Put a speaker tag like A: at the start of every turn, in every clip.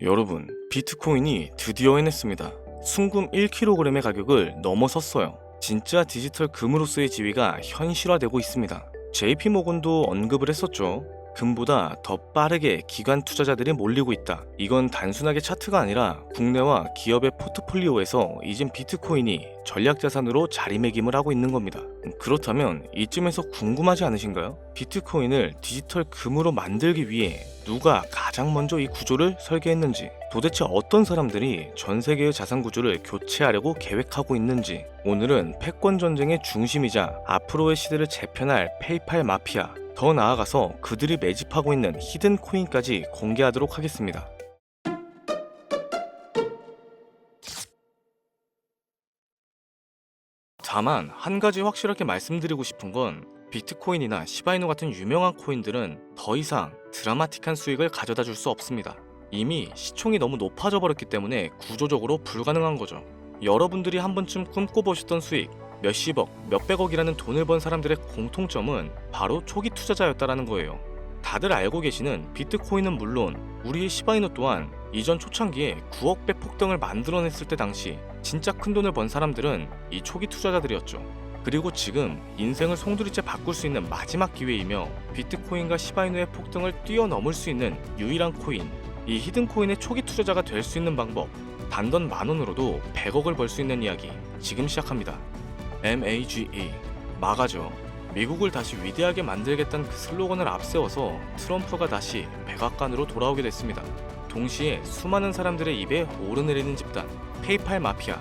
A: 여러분, 비트코인이 드디어 해냈습니다. 순금 1kg의 가격을 넘어섰어요. 진짜 디지털 금으로서의 지위가 현실화되고 있습니다. JP모건도 언급을 했었죠. 금보다 더 빠르게 기관 투자자들이 몰리고 있다. 이건 단순하게 차트가 아니라 국내와 기업의 포트폴리오에서 이젠 비트코인이 전략자산으로 자리매김을 하고 있는 겁니다. 그렇다면 이쯤에서 궁금하지 않으신가요? 비트코인을 디지털 금으로 만들기 위해 누가 가장 먼저 이 구조를 설계했는지, 도대체 어떤 사람들이 전 세계의 자산 구조를 교체하려고 계획하고 있는지, 오늘은 패권 전쟁의 중심이자 앞으로의 시대를 재편할 페이팔 마피아, 더 나아가서 그들이 매집하고 있는 히든 코인까지 공개하도록 하겠습니다. 다만 한 가지 확실하게 말씀드리고 싶은 건 비트코인이나 시바이누 같은 유명한 코인들은 더 이상 드라마틱한 수익을 가져다 줄 수 없습니다. 이미 시총이 너무 높아져 버렸기 때문에 구조적으로 불가능한 거죠. 여러분들이 한 번쯤 꿈꿔보셨던 수익, 몇십억, 몇백억이라는 돈을 번 사람들의 공통점은 바로 초기 투자자였다라는 거예요. 다들 알고 계시는 비트코인은 물론 우리의 시바이누 또한 이전 초창기에 9억 배 폭등을 만들어냈을 때 당시 진짜 큰 돈을 번 사람들은 이 초기 투자자들이었죠. 그리고 지금 인생을 송두리째 바꿀 수 있는 마지막 기회이며 비트코인과 시바이누의 폭등을 뛰어넘을 수 있는 유일한 코인, 이 히든 코인의 초기 투자자가 될 수 있는 방법, 단돈 10,000원으로도 100억을 벌 수 있는 이야기 지금 시작합니다. MAGE, 마가죠. 미국을 다시 위대하게 만들겠다는 그 슬로건을 앞세워서 트럼프가 다시 백악관으로 돌아오게 됐습니다. 동시에 수많은 사람들의 입에 오르내리는 집단, 페이팔 마피아,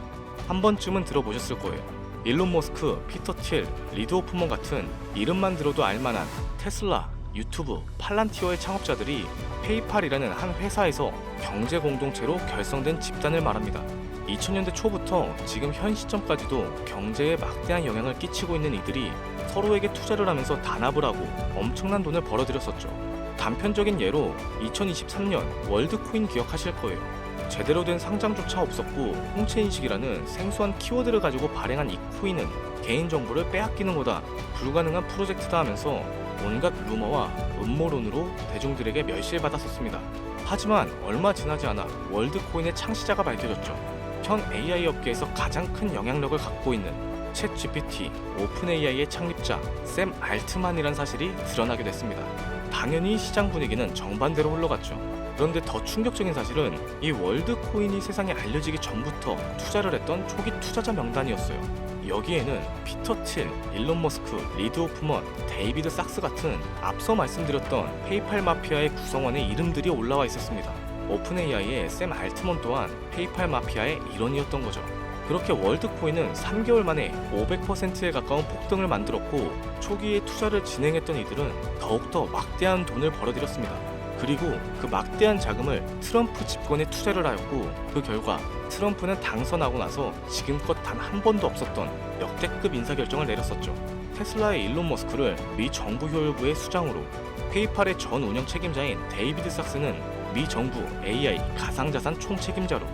A: 한 번쯤은 들어보셨을 거예요. 일론 머스크, 피터 틸, 리드 호프먼 같은 이름만 들어도 알만한 테슬라, 유튜브, 팔란티어의 창업자들이 페이팔이라는 한 회사에서 경제 공동체로 결성된 집단을 말합니다. 2000년대 초부터 지금 현 시점까지도 경제에 막대한 영향을 끼치고 있는 이들이 서로에게 투자를 하면서 단합을 하고 엄청난 돈을 벌어들였었죠. 단편적인 예로 2023년 월드코인 기억하실 거예요. 제대로 된 상장조차 없었고 홍채인식이라는 생소한 키워드를 가지고 발행한 이 코인은 개인정보를 빼앗기는 거다, 불가능한 프로젝트다 하면서 온갖 루머와 음모론으로 대중들에게 멸시받았었습니다. 하지만 얼마 지나지 않아 월드코인의 창시자가 밝혀졌죠. 현 AI 업계에서 가장 큰 영향력을 갖고 있는 챗GPT, 오픈AI의 창립자 샘 알트만이란 사실이 드러나게 됐습니다. 당연히 시장 분위기는 정반대로 흘러갔죠. 그런데 더 충격적인 사실은 이 월드코인이 세상에 알려지기 전부터 투자를 했던 초기 투자자 명단이었어요. 여기에는 피터 틸, 일론 머스크, 리드 호프먼, 데이비드 sak스 같은 앞서 말씀드렸던 페이팔 마피아의 구성원의 이름들이 올라와 있었습니다. 오픈AI의 샘 알트먼 또한 페이팔 마피아의 일원이었던 거죠. 그렇게 월드코인은 3개월 만에 500%에 가까운 폭등을 만들었고 초기에 투자를 진행했던 이들은 더욱더 막대한 돈을 벌어들였습니다. 그리고 그 막대한 자금을 트럼프 집권에 투자를 하였고 그 결과 트럼프는 당선하고 나서 지금껏 단 한 번도 없었던 역대급 인사결정을 내렸었죠. 테슬라의 일론 머스크를 미 정부 효율부의 수장으로, 페이팔의 전 운영 책임자인 데이비드 sak스는 미 정부 AI 가상자산 총책임자로,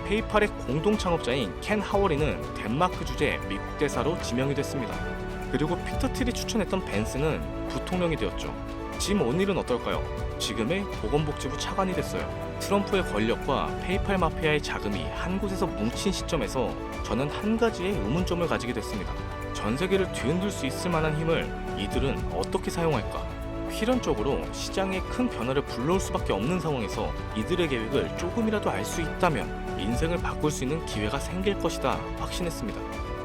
A: 페이팔의 공동 창업자인 켄 하워리는 덴마크 주재 미국 대사로 지명이 됐습니다. 그리고 피터 틸이 추천했던 벤스는 부통령이 되었죠. 짐 오닐은 어떨까요? 지금의 보건복지부 차관이 됐어요. 트럼프의 권력과 페이팔 마피아의 자금이 한 곳에서 뭉친 시점에서 저는 한 가지의 의문점을 가지게 됐습니다. 전 세계를 뒤흔들 수 있을 만한 힘을 이들은 어떻게 사용할까? 필연적으로 시장에 큰 변화를 불러올 수밖에 없는 상황에서 이들의 계획을 조금이라도 알 수 있다면 인생을 바꿀 수 있는 기회가 생길 것이다 확신했습니다.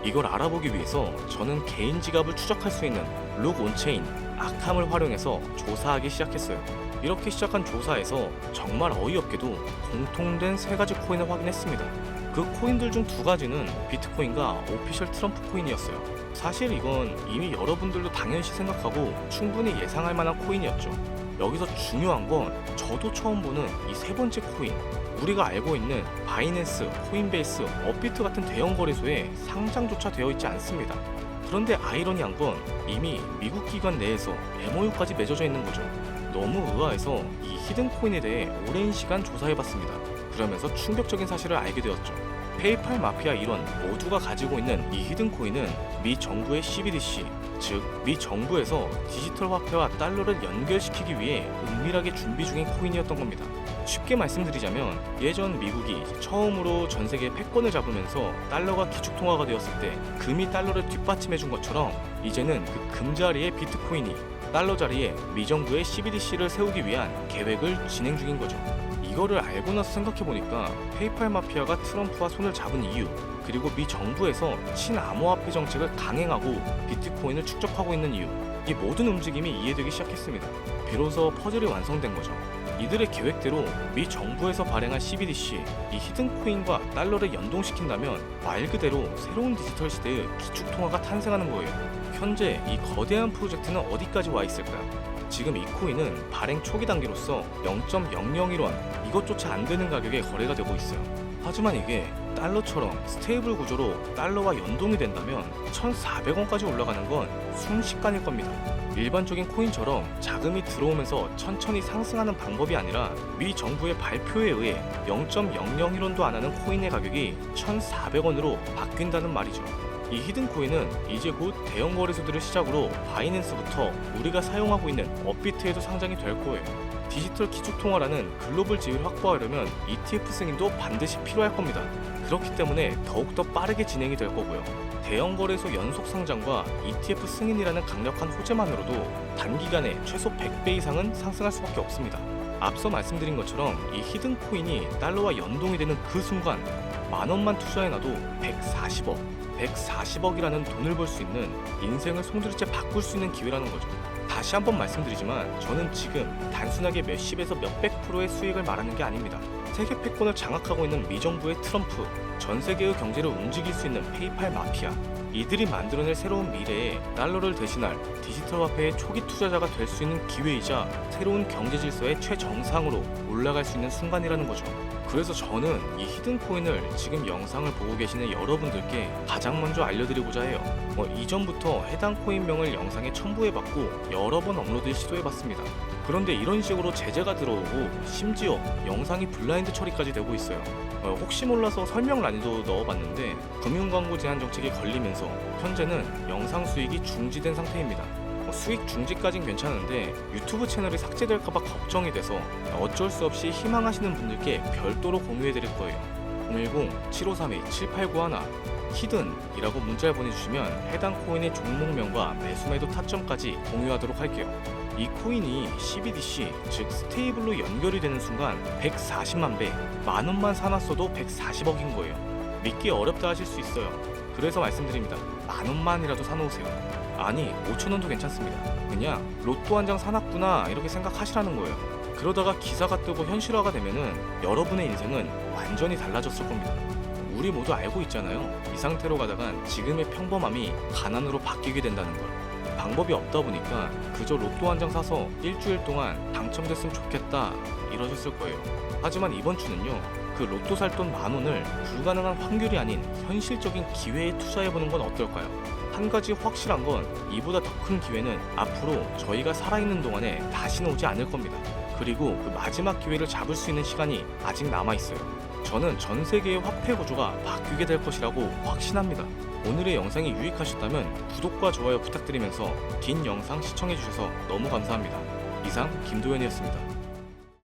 A: 이걸 알아보기 위해서 저는 개인 지갑을 추적할 수 있는 룩 온체인, 아캄을 활용해서 조사하기 시작했어요. 이렇게 시작한 조사에서 정말 어이없게도 공통된 3가지 코인을 확인했습니다. 그 코인들 중 2가지는 비트코인과 오피셜 트럼프 코인이었어요. 사실 이건 이미 여러분들도 당연시 생각하고 충분히 예상할 만한 코인이었죠. 여기서 중요한 건 저도 처음 보는 이 3번째 코인, 우리가 알고 있는 바이낸스, 코인베이스, 업비트 같은 대형 거래소에 상장조차 되어 있지 않습니다. 그런데 아이러니한 건 이미 미국 기관 내에서 MOU까지 맺어져 있는 거죠. 너무 의아해서 이 히든 코인에 대해 오랜 시간 조사해봤습니다. 그러면서 충격적인 사실을 알게 되었죠. 페이팔 마피아 일원 모두가 가지고 있는 이 히든 코인은 미 정부의 CBDC, 즉 미 정부에서 디지털 화폐와 달러를 연결시키기 위해 은밀하게 준비 중인 코인이었던 겁니다. 쉽게 말씀드리자면 예전 미국이 처음으로 전 세계 패권을 잡으면서 달러가 기축통화가 되었을 때 금이 달러를 뒷받침해준 것처럼 이제는 그 금 자리에 비트코인이 달러 자리에 미 정부의 CBDC를 세우기 위한 계획을 진행 중인 거죠. 이거를 알고 나서 생각해보니까 페이팔 마피아가 트럼프와 손을 잡은 이유, 그리고 미 정부에서 친암호화폐 정책을 강행하고 비트코인을 축적하고 있는 이유, 이 모든 움직임이 이해되기 시작했습니다. 비로소 퍼즐이 완성된 거죠. 이들의 계획대로 미 정부에서 발행한 CBDC, 이 히든코인과 달러를 연동시킨다면 말 그대로 새로운 디지털 시대의 기축통화가 탄생하는 거예요. 현재 이 거대한 프로젝트는 어디까지 와 있을까요? 지금 이 코인은 발행 초기 단계로서 0.001원, 이것조차 안 되는 가격에 거래가 되고 있어요. 하지만 이게 달러처럼 스테이블 구조로 달러와 연동이 된다면 1,400원까지 올라가는 건 순식간일 겁니다. 일반적인 코인처럼 자금이 들어오면서 천천히 상승하는 방법이 아니라 미 정부의 발표에 의해 0.001원도 안 하는 코인의 가격이 1,400원으로 바뀐다는 말이죠. 이 히든코인은 이제 곧 대형 거래소들을 시작으로 바이낸스부터 우리가 사용하고 있는 업비트에도 상장이 될 거예요. 디지털 기축통화라는 글로벌 지위를 확보하려면 ETF 승인도 반드시 필요할 겁니다. 그렇기 때문에 더욱더 빠르게 진행이 될 거고요. 대형 거래소 연속 상장과 ETF 승인이라는 강력한 호재만으로도 단기간에 최소 100배 이상은 상승할 수밖에 없습니다. 앞서 말씀드린 것처럼 이 히든코인이 달러와 연동이 되는 그 순간 만원만 투자해놔도 140억이라는 돈을 벌 수 있는 인생을 송두리째 바꿀 수 있는 기회라는 거죠. 다시 한번 말씀드리지만 저는 지금 단순하게 몇십에서 몇백 프로의 수익을 말하는 게 아닙니다. 세계 패권을 장악하고 있는 미 정부의 트럼프, 전 세계의 경제를 움직일 수 있는 페이팔 마피아, 이들이 만들어낼 새로운 미래에 달러를 대신할 디지털 화폐의 초기 투자자가 될 수 있는 기회이자 새로운 경제 질서의 최정상으로 올라갈 수 있는 순간이라는 거죠. 그래서 저는 이 히든코인을 지금 영상을 보고 계시는 여러분들께 가장 먼저 알려드리고자 해요. 이전부터 해당 코인명을 영상에 첨부해봤고 여러 번 업로드 시도해봤습니다. 그런데 이런 식으로 제재가 들어오고 심지어 영상이 블라인드 처리까지 되고 있어요. 혹시 몰라서 설명란에도 넣어봤는데 금융광고 제한 정책이 걸리면서 현재는 영상 수익이 중지된 상태입니다. 수익 중지까진 괜찮은데 유튜브 채널이 삭제될까봐 걱정이 돼서 어쩔 수 없이 희망하시는 분들께 별도로 공유해드릴 거예요. 010-7532-7891 히든이라고 문자를 보내주시면 해당 코인의 종목명과 매수매도 타점까지 공유하도록 할게요. 이 코인이 CBDC, 즉 스테이블로 연결이 되는 순간 140만 배, 만원만 사놨어도 140억인 거예요. 믿기 어렵다 하실 수 있어요. 그래서 말씀드립니다. 만원만이라도 사놓으세요. 아니 5천원도 괜찮습니다. 그냥 로또 한 장 사놨구나 이렇게 생각하시라는 거예요. 그러다가 기사가 뜨고 현실화가 되면은 여러분의 인생은 완전히 달라졌을 겁니다. 우리 모두 알고 있잖아요. 이 상태로 가다간 지금의 평범함이 가난으로 바뀌게 된다는 걸. 방법이 없다 보니까 그저 로또 한 장 사서 일주일 동안 당첨됐으면 좋겠다 이러셨을 거예요. 하지만 이번 주는요, 그 로또 살 돈 만원을 불가능한 확률이 아닌 현실적인 기회에 투자해보는 건 어떨까요? 한 가지 확실한 건 이보다 더 큰 기회는 앞으로 저희가 살아있는 동안에 다시는 오지 않을 겁니다. 그리고 그 마지막 기회를 잡을 수 있는 시간이 아직 남아있어요. 저는 전 세계의 화폐 구조가 바뀌게 될 것이라고 확신합니다. 오늘의 영상이 유익하셨다면 구독과 좋아요 부탁드리면서 긴 영상 시청해주셔서 너무 감사합니다. 이상 김도현이었습니다.